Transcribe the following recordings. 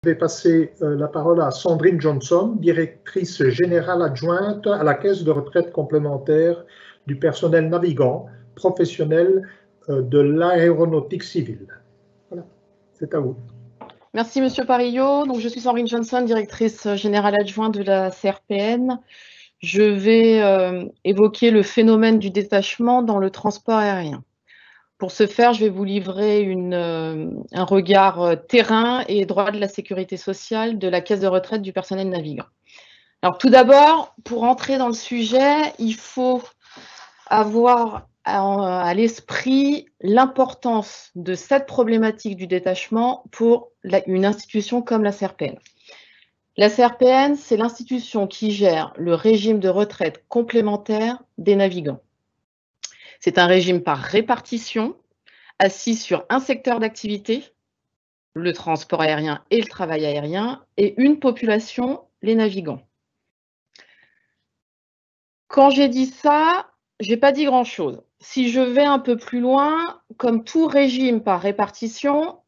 Je vais passer la parole à Sandrine Johnson, directrice générale adjointe à la Caisse de retraite complémentaire du personnel navigant professionnel de l'aéronautique civile. Voilà, c'est à vous. Merci Monsieur Parillo. Donc, je suis Sandrine Johnson, directrice générale adjointe de la CRPN. Je vais évoquer le phénomène du détachement dans le transport aérien. Pour ce faire, je vais vous livrer un regard terrain et droit de la sécurité sociale de la caisse de retraite du personnel navigant. Alors tout d'abord, pour entrer dans le sujet, il faut avoir à l'esprit l'importance de cette problématique du détachement pour une institution comme la CRPN. La CRPN, c'est l'institution qui gère le régime de retraite complémentaire des navigants. C'est un régime par répartition, assis sur un secteur d'activité, le transport aérien et le travail aérien, et une population, les navigants. Quand j'ai dit ça, je n'ai pas dit grand-chose. Si je vais un peu plus loin, comme tout régime par répartition,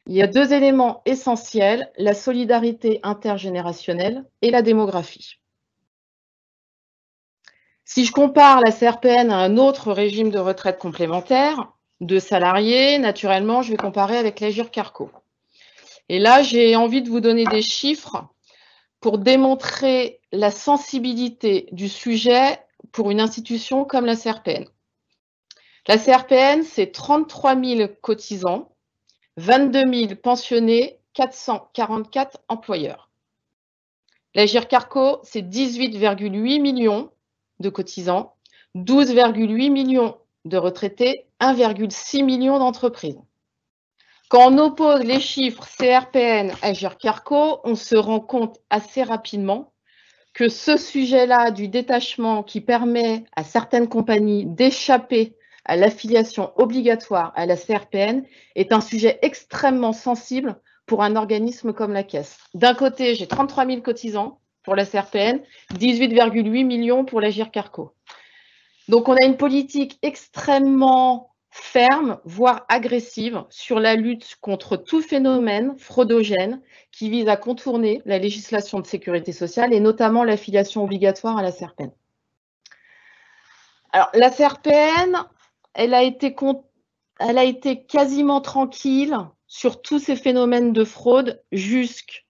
il y a deux éléments essentiels, la solidarité intergénérationnelle et la démographie. Si je compare la CRPN à un autre régime de retraite complémentaire, de salariés, naturellement, je vais comparer avec l'Agirc-Arrco. Et là, j'ai envie de vous donner des chiffres pour démontrer la sensibilité du sujet pour une institution comme la CRPN. La CRPN, c'est 33 000 cotisants, 22 000 pensionnés, 444 employeurs. L'Agirc-Arrco, c'est 18,8 millions de cotisants, 12,8 millions de retraités, 1,6 million d'entreprises. Quand on oppose les chiffres CRPN à Agirc-Arrco, on se rend compte assez rapidement que ce sujet-là du détachement qui permet à certaines compagnies d'échapper à l'affiliation obligatoire à la CRPN est un sujet extrêmement sensible pour un organisme comme la Caisse. D'un côté, j'ai 33 000 cotisants pour la CRPN, 18,8 millions pour l'Agirc-Arrco. Donc, on a une politique extrêmement ferme, voire agressive, sur la lutte contre tout phénomène fraudogène qui vise à contourner la législation de sécurité sociale et notamment l'affiliation obligatoire à la CRPN. Alors, la CRPN, elle a été quasiment tranquille sur tous ces phénomènes de fraude jusqu'au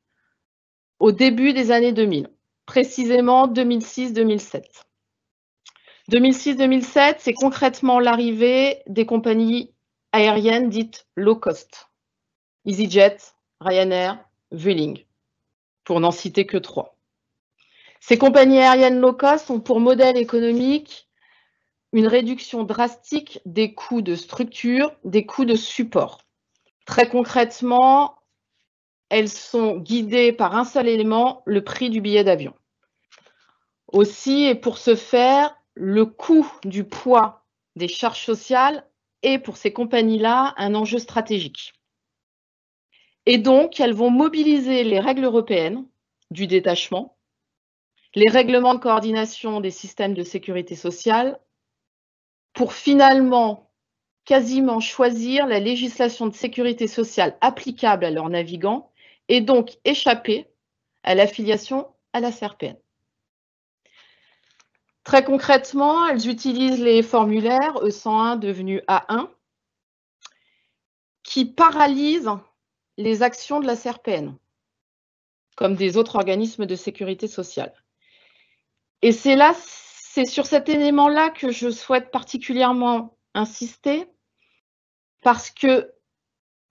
début des années 2000, précisément 2006-2007. 2006-2007, c'est concrètement l'arrivée des compagnies aériennes dites low cost. EasyJet, Ryanair, Vueling, pour n'en citer que 3. Ces compagnies aériennes low cost ont pour modèle économique une réduction drastique des coûts de structure, des coûts de support. Très concrètement, elles sont guidées par un seul élément, le prix du billet d'avion. Aussi, et pour ce faire, le coût du poids des charges sociales est pour ces compagnies-là un enjeu stratégique. Et donc, elles vont mobiliser les règles européennes du détachement, les règlements de coordination des systèmes de sécurité sociale, pour finalement quasiment choisir la législation de sécurité sociale applicable à leurs navigants et donc échapper à l'affiliation à la CRPN. Très concrètement, elles utilisent les formulaires E101 devenus A1 qui paralysent les actions de la CRPN, comme des autres organismes de sécurité sociale. Et c'est sur cet élément-là que je souhaite particulièrement insister, parce que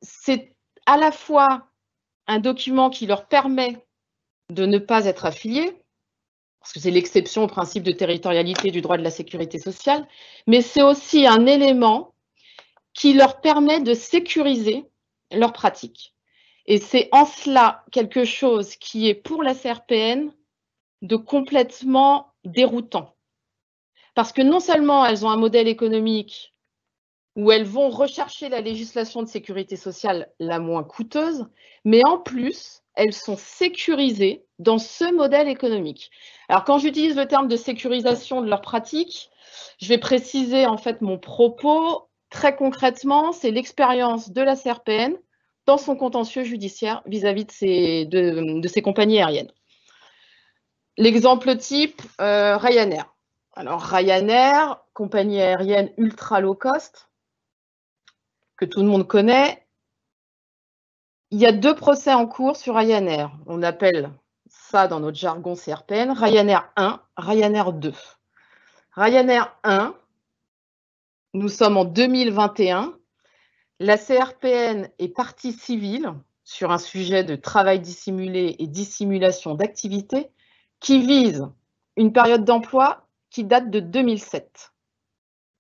c'est à la fois un document qui leur permet de ne pas être affiliés, parce que c'est l'exception au principe de territorialité du droit de la sécurité sociale, mais c'est aussi un élément qui leur permet de sécuriser leurs pratiques. Et c'est en cela quelque chose qui est pour la CRPN de complètement déroutant. Parce que non seulement elles ont un modèle économique où elles vont rechercher la législation de sécurité sociale la moins coûteuse, mais en plus, elles sont sécurisées dans ce modèle économique. Alors, quand j'utilise le terme de sécurisation de leurs pratiques, je vais préciser en fait mon propos. Très concrètement, c'est l'expérience de la CRPN dans son contentieux judiciaire vis-à-vis de ces compagnies aériennes. L'exemple type, Ryanair. Alors Ryanair, compagnie aérienne ultra low cost, que tout le monde connaît. Il y a 2 procès en cours sur Ryanair. On appelle ça dans notre jargon CRPN, Ryanair 1, Ryanair 2. Ryanair 1, nous sommes en 2021. La CRPN est partie civile sur un sujet de travail dissimulé et dissimulation d'activité qui vise une période d'emploi qui date de 2007.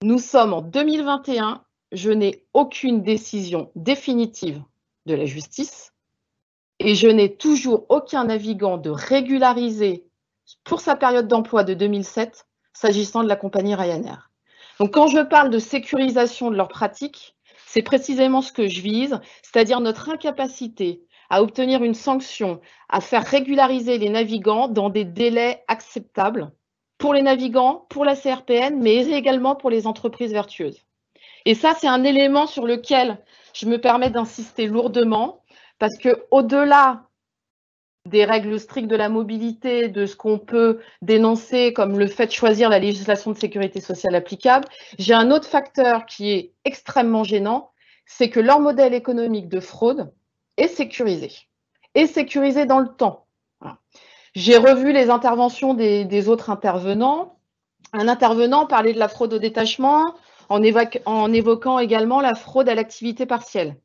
Nous sommes en 2021, je n'ai aucune décision définitive de la justice et je n'ai toujours aucun navigant de régularisé pour sa période d'emploi de 2007 s'agissant de la compagnie Ryanair. Donc quand je parle de sécurisation de leurs pratiques, c'est précisément ce que je vise, c'est-à-dire notre incapacité à obtenir une sanction, à faire régulariser les navigants dans des délais acceptables pour les navigants, pour la CRPN, mais également pour les entreprises vertueuses. Et ça, c'est un élément sur lequel je me permets d'insister lourdement, parce qu'au-delà des règles strictes de la mobilité, de ce qu'on peut dénoncer comme le fait de choisir la législation de sécurité sociale applicable, j'ai un autre facteur qui est extrêmement gênant, c'est que leur modèle économique de fraude est sécurisé dans le temps. Voilà. J'ai revu les interventions des autres intervenants. Un intervenant parlait de la fraude au détachement en évoquant également la fraude à l'activité partielle.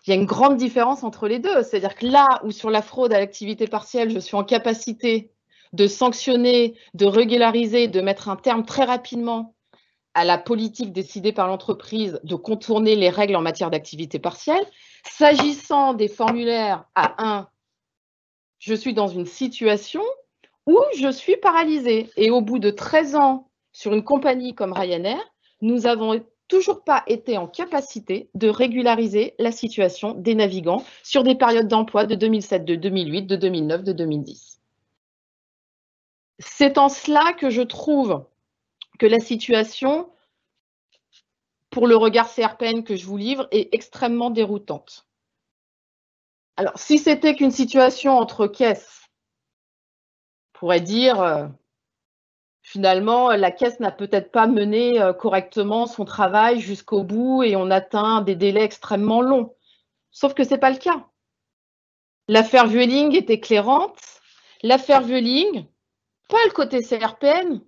Il y a une grande différence entre les deux. C'est-à-dire que là où sur la fraude à l'activité partielle, je suis en capacité de sanctionner, de régulariser, de mettre un terme très rapidement à la politique décidée par l'entreprise de contourner les règles en matière d'activité partielle, s'agissant des formulaires A1, je suis dans une situation où je suis paralysée. Et au bout de 13 ans sur une compagnie comme Ryanair, nous n'avons toujours pas été en capacité de régulariser la situation des navigants sur des périodes d'emploi de 2007, de 2008, de 2009, de 2010. C'est en cela que je trouve que la situation, pour le regard CRPN que je vous livre, est extrêmement déroutante. Alors, si c'était qu'une situation entre caisses, on pourrait dire finalement, la caisse n'a peut-être pas mené correctement son travail jusqu'au bout et on atteint des délais extrêmement longs. Sauf que ce n'est pas le cas. L'affaire Vueling est éclairante. L'affaire Vueling, pas le côté CRPN,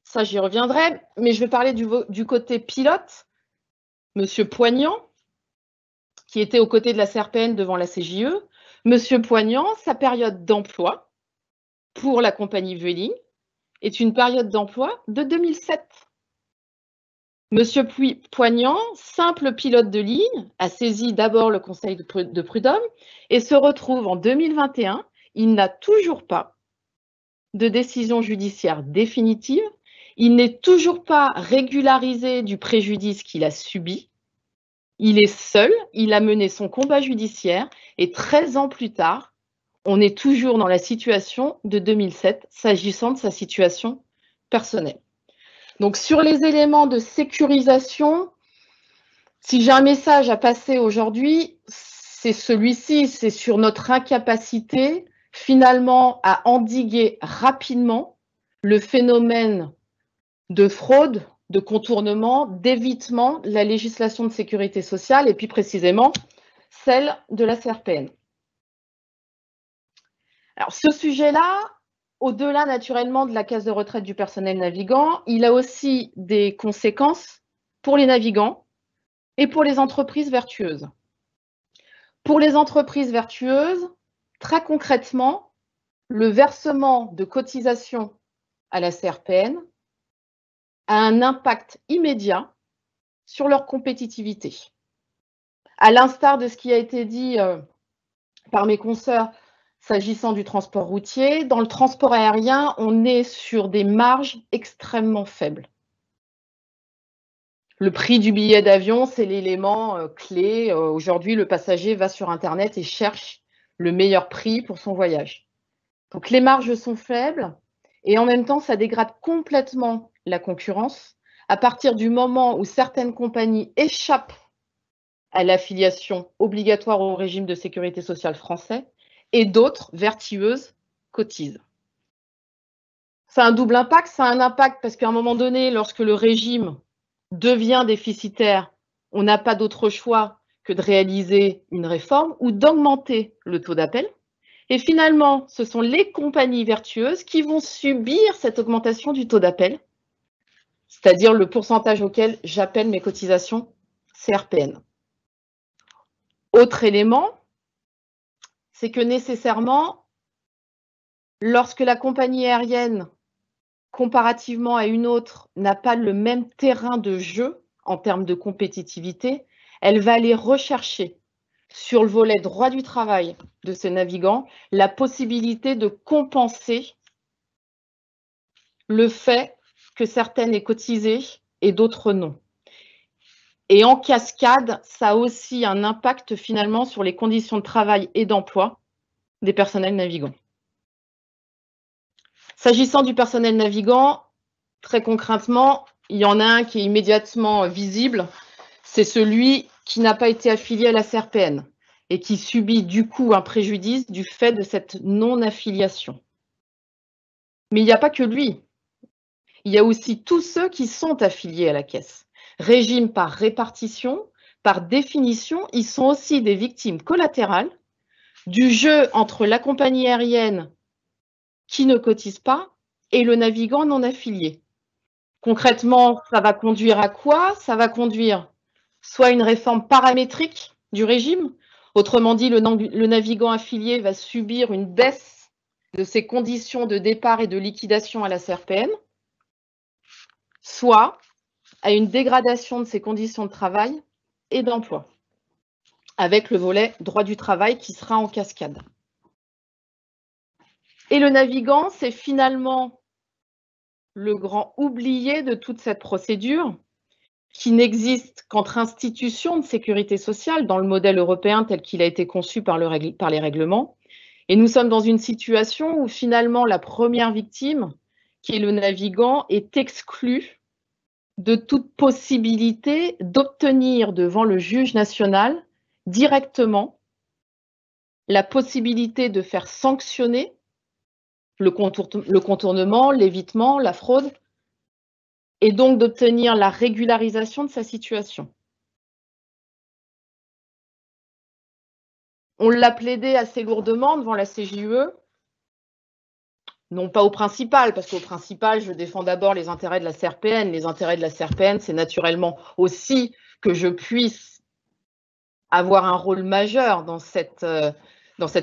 ça j'y reviendrai, mais je vais parler du côté pilote, Monsieur Poignant, qui était aux côtés de la CRPN devant la CJE. Monsieur Poignant, sa période d'emploi pour la compagnie Vueling est une période d'emploi de 2007. Monsieur Poignant, simple pilote de ligne, a saisi d'abord le conseil de prud'homme et se retrouve en 2021. Il n'a toujours pas de décision judiciaire définitive. Il n'est toujours pas régularisé du préjudice qu'il a subi. Il est seul, il a mené son combat judiciaire et 13 ans plus tard, on est toujours dans la situation de 2007 s'agissant de sa situation personnelle. Donc sur les éléments de sécurisation, si j'ai un message à passer aujourd'hui, c'est celui-ci, c'est sur notre incapacité finalement à endiguer rapidement le phénomène de fraude, de contournement, d'évitement de la législation de sécurité sociale et puis précisément celle de la CRPN. Alors ce sujet-là, au-delà naturellement de la caisse de retraite du personnel navigant, il a aussi des conséquences pour les navigants et pour les entreprises vertueuses. Pour les entreprises vertueuses, très concrètement, le versement de cotisations à la CRPN a un impact immédiat sur leur compétitivité. À l'instar de ce qui a été dit par mes consoeurs s'agissant du transport routier, dans le transport aérien, on est sur des marges extrêmement faibles. Le prix du billet d'avion, c'est l'élément clé. Aujourd'hui, le passager va sur Internet et cherche le meilleur prix pour son voyage. Donc, les marges sont faibles et en même temps, ça dégrade complètement la concurrence à partir du moment où certaines compagnies échappent à l'affiliation obligatoire au régime de sécurité sociale français et d'autres, vertueuses, cotisent. Ça a un double impact. Ça a un impact parce qu'à un moment donné, lorsque le régime devient déficitaire, on n'a pas d'autre choix que de réaliser une réforme ou d'augmenter le taux d'appel. Et finalement, ce sont les compagnies vertueuses qui vont subir cette augmentation du taux d'appel, c'est-à-dire le pourcentage auquel j'appelle mes cotisations CRPN. Autre élément, c'est que nécessairement, lorsque la compagnie aérienne, comparativement à une autre, n'a pas le même terrain de jeu en termes de compétitivité, elle va aller rechercher sur le volet droit du travail de ce navigant la possibilité de compenser le fait que certaines aient cotisé et d'autres non. Et en cascade, ça a aussi un impact finalement sur les conditions de travail et d'emploi des personnels navigants. S'agissant du personnel navigant, très concrètement, il y en a un qui est immédiatement visible, c'est celui qui n'a pas été affilié à la CRPN et qui subit du coup un préjudice du fait de cette non-affiliation. Mais il n'y a pas que lui. Il y a aussi tous ceux qui sont affiliés à la caisse. Régime par répartition, par définition, ils sont aussi des victimes collatérales du jeu entre la compagnie aérienne qui ne cotise pas et le navigant non affilié. Concrètement, ça va conduire à quoi? Ça va conduire soit une réforme paramétrique du régime, autrement dit, le navigant affilié va subir une baisse de ses conditions de départ et de liquidation à la CRPN, soit à une dégradation de ses conditions de travail et d'emploi, avec le volet droit du travail qui sera en cascade. Et le navigant, c'est finalement le grand oublié de toute cette procédure qui n'existe qu'entre institutions de sécurité sociale dans le modèle européen tel qu'il a été conçu par les règlements. Et nous sommes dans une situation où finalement la première victime, qui est le navigant, est exclue de toute possibilité d'obtenir devant le juge national directement la possibilité de faire sanctionner le contournement, l'évitement, la fraude, et donc d'obtenir la régularisation de sa situation. On l'a plaidé assez lourdement devant la CJUE, non pas au principal, parce qu'au principal, je défends d'abord les intérêts de la CRPN. Les intérêts de la CRPN, c'est naturellement aussi que je puisse avoir un rôle majeur dans cette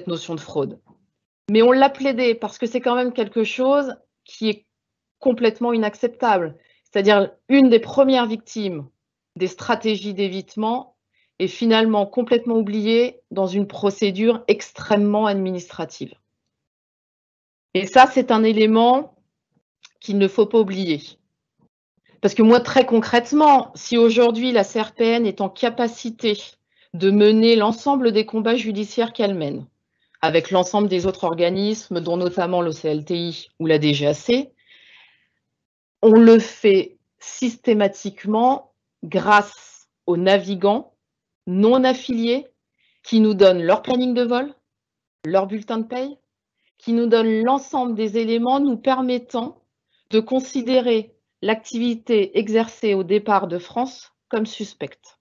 notion de fraude. Mais on l'a plaidé parce que c'est quand même quelque chose qui est complètement inacceptable. C'est-à-dire une des premières victimes des stratégies d'évitement est finalement complètement oubliée dans une procédure extrêmement administrative. Et ça, c'est un élément qu'il ne faut pas oublier. Parce que moi, très concrètement, si aujourd'hui la CRPN est en capacité de mener l'ensemble des combats judiciaires qu'elle mène, avec l'ensemble des autres organismes, dont notamment l'OCLTI ou la DGAC, on le fait systématiquement grâce aux navigants non affiliés qui nous donnent leur planning de vol, leur bulletin de paye, qui nous donnent l'ensemble des éléments nous permettant de considérer l'activité exercée au départ de France comme suspecte.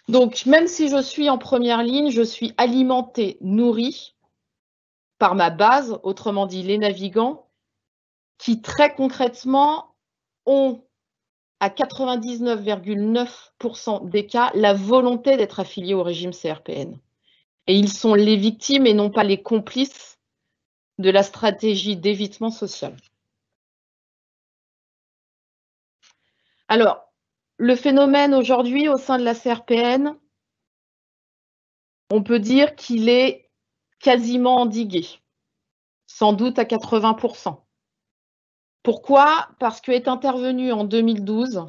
Donc, même si je suis en première ligne, je suis alimentée, nourrie par ma base, autrement dit les navigants, qui très concrètement ont à 99,9% des cas la volonté d'être affiliés au régime CRPN. Et ils sont les victimes et non pas les complices de la stratégie d'évitement social. Alors, le phénomène aujourd'hui au sein de la CRPN, on peut dire qu'il est quasiment endigué, sans doute à 80%. Pourquoi? Parce qu'est intervenue en 2012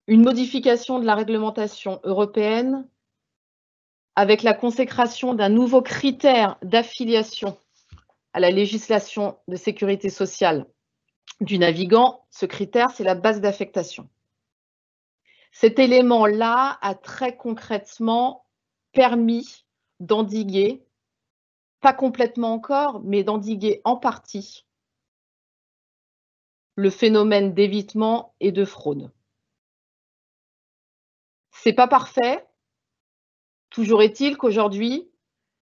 une modification de la réglementation européenne avec la consécration d'un nouveau critère d'affiliation à la législation de sécurité sociale du navigant. Ce critère, c'est la base d'affectation. Cet élément-là a très concrètement permis d'endiguer, pas complètement encore, mais d'endiguer en partie le phénomène d'évitement et de fraude. C'est pas parfait. Toujours est-il qu'aujourd'hui,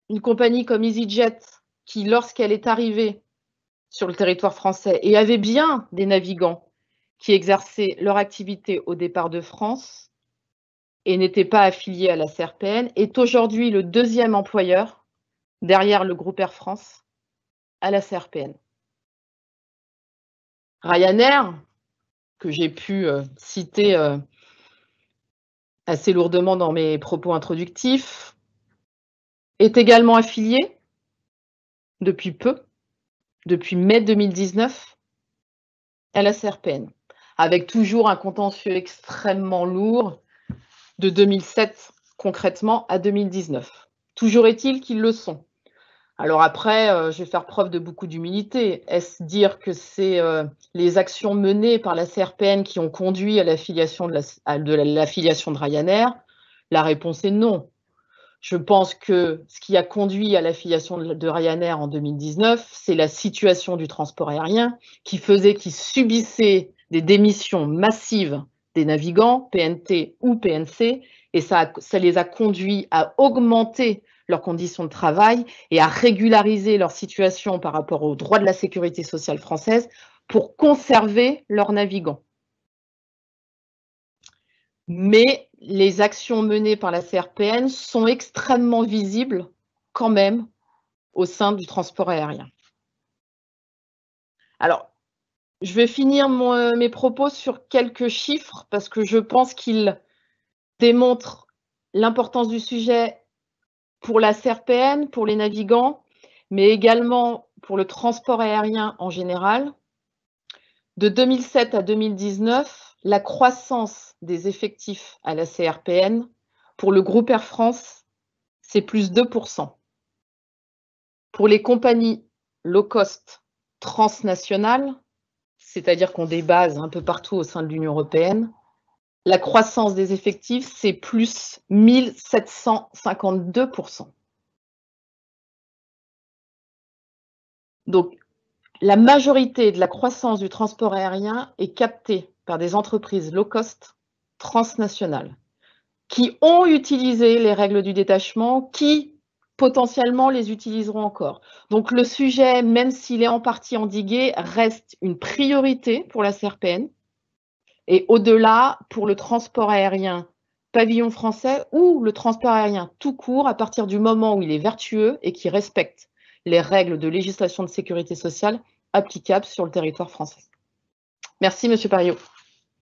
une compagnie comme EasyJet, qui lorsqu'elle est arrivée sur le territoire français et avait bien des navigants qui exerçaient leur activité au départ de France et n'étaient pas affiliés à la CRPN, est aujourd'hui le deuxième employeur derrière le groupe Air France à la CRPN. Ryanair, que j'ai pu citer assez lourdement dans mes propos introductifs, est également affilié depuis peu, depuis mai 2019, à la CRPN, avec toujours un contentieux extrêmement lourd de 2007 concrètement à 2019. Toujours est-il qu'ils le sont. Alors après, je vais faire preuve de beaucoup d'humilité. Est-ce dire que c'est les actions menées par la CRPN qui ont conduit à l'affiliation de Ryanair? La réponse est non. Je pense que ce qui a conduit à l'affiliation de Ryanair en 2019, c'est la situation du transport aérien qui faisait qu'ils subissaient des démissions massives des navigants, PNT ou PNC, et ça les a conduits à augmenter leurs conditions de travail et à régulariser leur situation par rapport aux droits de la sécurité sociale française pour conserver leurs navigants. Mais les actions menées par la CRPN sont extrêmement visibles quand même au sein du transport aérien. Alors, je vais finir mes propos sur quelques chiffres parce que je pense qu'ils démontrent l'importance du sujet pour la CRPN, pour les navigants, mais également pour le transport aérien en général. De 2007 à 2019, la croissance des effectifs à la CRPN pour le groupe Air France, c'est plus 2%. Pour les compagnies low cost transnationales, c'est-à-dire qu'on des bases un peu partout au sein de l'Union européenne, la croissance des effectifs, c'est plus 1752%. Donc, la majorité de la croissance du transport aérien est captée par des entreprises low cost transnationales qui ont utilisé les règles du détachement, qui potentiellement les utiliseront encore. Donc le sujet, même s'il est en partie endigué, reste une priorité pour la CRPN et au-delà pour le transport aérien pavillon français ou le transport aérien tout court à partir du moment où il est vertueux et qui respecte les règles de législation de sécurité sociale applicables sur le territoire français. Merci, Monsieur Pariot.